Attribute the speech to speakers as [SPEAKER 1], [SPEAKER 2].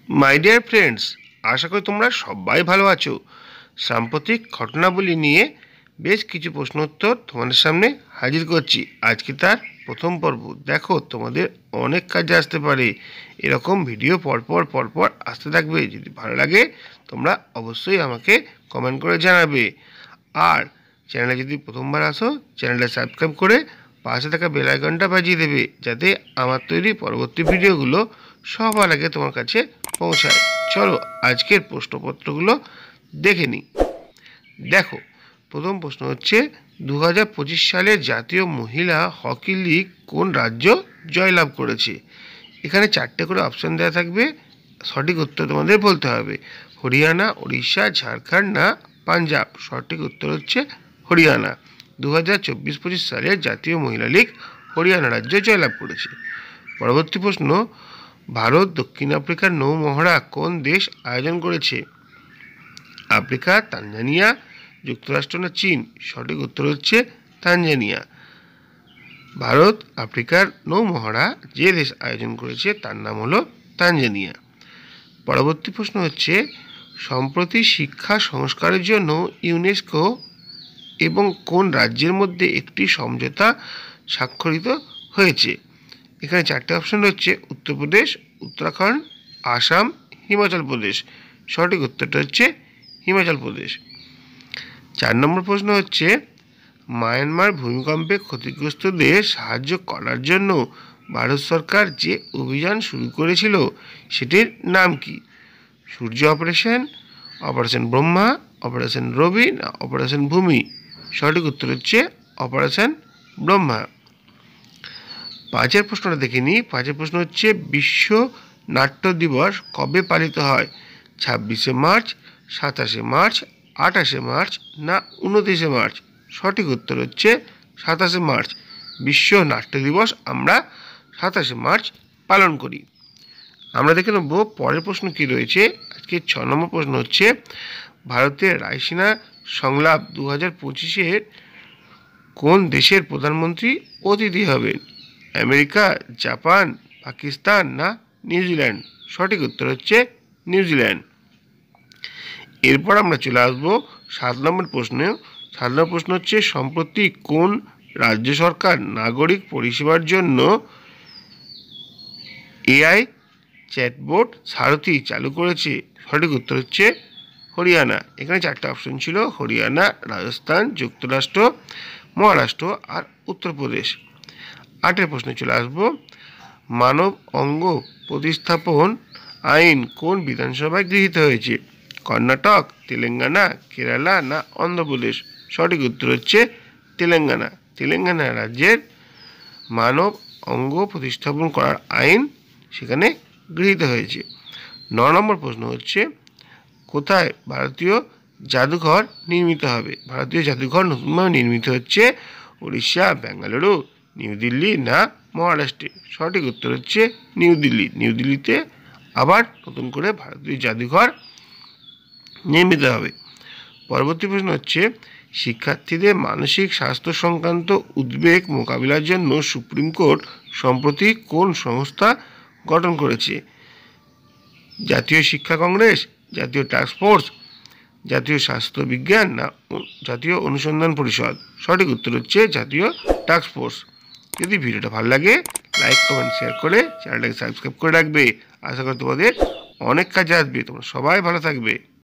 [SPEAKER 1] My dear friends, আশা করি তোমরা সবাই ভালো আছো। সাম্প্রতিক ঘটনাবলী নিয়ে বেশ কিছু প্রশ্ন উত্তর তোমাদের সামনে হাজির করছি। আজকে তার প্রথম পর্ব। দেখো, তোমাদের অনেক কাজে আসতে পারে। এরকম ভিডিও পরপর আসতে থাকবে। যদি ভালো লাগে তোমরা অবশ্যই আমাকে কমেন্ট করে জানাবে। আর চ্যানেলে যদি প্রথমবার আসো, চ্যানেলটা সাবস্ক্রাইব করে পাশে থাকা বেল আইকনটা বাজিয়ে দেবে, যাতে আমার তৈরি পরবর্তী ভিডিওগুলো সবার আগে তোমার কাছে পৌঁছায়। চলো আজকের প্রশ্নপত্রগুলো দেখে নিই। দেখো, প্রথম প্রশ্ন হচ্ছে 2025 সালে জাতীয় মহিলা হকি লিগ কোন রাজ্য জয়লাভ করেছে? এখানে 4টে করে অপশান দেওয়া থাকবে, সঠিক উত্তর তোমাদের বলতে হবে। হরিয়ানা, উড়িষ্যা, ঝাড়খণ্ড না পাঞ্জাব? সঠিক উত্তর হচ্ছে হরিয়ানা। 2024-25 সালে জাতীয় মহিলা লীগ হরিয়ানা রাজ্য জয়লাভ করেছে। পরবর্তী প্রশ্ন, ভারত দক্ষিণ আফ্রিকার নৌ মহড়া কোন দেশ আয়োজন করেছে? আফ্রিকা, তানজানিয়া, যুক্তরাষ্ট্র না চীন? সঠিক উত্তর হচ্ছে তানজানিয়া। ভারত আফ্রিকার নৌ মহড়া যে দেশ আয়োজন করেছে তার নাম হলো তানজানিয়া। পরবর্তী প্রশ্ন হচ্ছে, সম্প্রতি শিক্ষা সংস্কারের জন্য ইউনেস্কো এবং কোন রাজ্যের মধ্যে একটি সমঝোতা স্বাক্ষরিত হয়েছে? এখানে 4টে অপশন হচ্ছে উত্তরপ্রদেশ, উত্তরাখণ্ড, আসাম, হিমাচল প্রদেশ। সঠিক উত্তরটা হচ্ছে হিমাচল প্রদেশ। 4 নম্বর প্রশ্ন হচ্ছে, মায়ানমার ভূমিকম্পে ক্ষতিগ্রস্তদের সাহায্য করার জন্য ভারত সরকার যে অভিযান শুরু করেছিল সেটির নাম কি? সূর্য অপারেশন, অপারেশন ব্রহ্মা, অপারেশন রবি না অপারেশন ভূমি? সঠিক উত্তর হচ্ছে অপারেশন ব্রহ্মা। 5 প্রশ্নটা দেখে নিই। 5 প্রশ্ন হচ্ছে, বিশ্ব নাট্য দিবস কবে পালিত হয়? 26শে মার্চ, 27শে মার্চ, 28শে মার্চ না 29শে মার্চ? সঠিক উত্তর হচ্ছে 27শে মার্চ। বিশ্ব নাট্য দিবস আমরা 27শে মার্চ পালন করি। আমরা দেখে নেব পরের প্রশ্ন কি রয়েছে। আজকে 6 নম্বর প্রশ্ন হচ্ছে, ভারতের রায়সিনা সংলাপ 2025-এর কোন দেশের প্রধানমন্ত্রী অতিথি হবেন? আমেরিকা, জাপান, পাকিস্তান না নিউজিল্যান্ড? সঠিক উত্তর হচ্ছে নিউজিল্যান্ড। এরপর আমরা চলে আসবো 7 নম্বর প্রশ্নে। 7 নম্বর প্রশ্ন হচ্ছে, সম্প্রতি কোন রাজ্য সরকার নাগরিক পরিষেবার জন্য এআই চ্যাটবোট সারথি চালু করেছে? সঠিক উত্তর হচ্ছে হরিয়ানা। এখানে 4টে অপশন ছিল, হরিয়ানা, রাজস্থান, যুক্তরাষ্ট্র, মহারাষ্ট্র আর উত্তরপ্রদেশ। 8 প্রশ্নে চলে আসবো, মানব অঙ্গ প্রতিস্থাপন আইন কোন বিধানসভায় গৃহীত হয়েছে? কর্ণাটক, তেলেঙ্গানা, কেরালা না অন্ধ্রপ্রদেশ? সঠিক উত্তর হচ্ছে তেলেঙ্গানা। তেলেঙ্গানা রাজ্যের মানব অঙ্গ প্রতিস্থাপন করার আইন সেখানে গৃহীত হয়েছে। 9 নম্বর প্রশ্ন হচ্ছে, কোথায় ভারতীয় জাদুঘর নির্মিত হবে? ভারতীয় জাদুঘর নতুনভাবে নির্মিত হচ্ছে উড়িষ্যা, বেঙ্গালুরু, নিউ দিল্লি না মহারাষ্ট্রে? সঠিক উত্তর হচ্ছে নিউ দিল্লি। নিউ দিল্লিতে আবার নতুন করে ভারতীয় জাদুঘর নির্মিত হবে। পরবর্তী প্রশ্ন হচ্ছে, শিক্ষার্থীদের মানসিক স্বাস্থ্য সংক্রান্ত উদ্বেগ মোকাবিলার জন্য সুপ্রিম কোর্ট সম্প্রতি কোন সংস্থা গঠন করেছে? জাতীয় শিক্ষা কংগ্রেস, জাতীয় টাস্ক ফোর্স, জাতীয় স্বাস্থ্য বিজ্ঞান না জাতীয় অনুসন্ধান পরিষদ? সঠিক উত্তর হচ্ছে জাতীয় টাস্ক ফোর্স। যদি ভিডিওটা ভালো লাগে লাইক, কমেন্ট, শেয়ার করে চ্যানেলটাকে সাবস্ক্রাইব করে রাখবে। আশা করি তোমাদের অনেক কাজে আসবে। তোমরা সবাই ভালো থাকবে।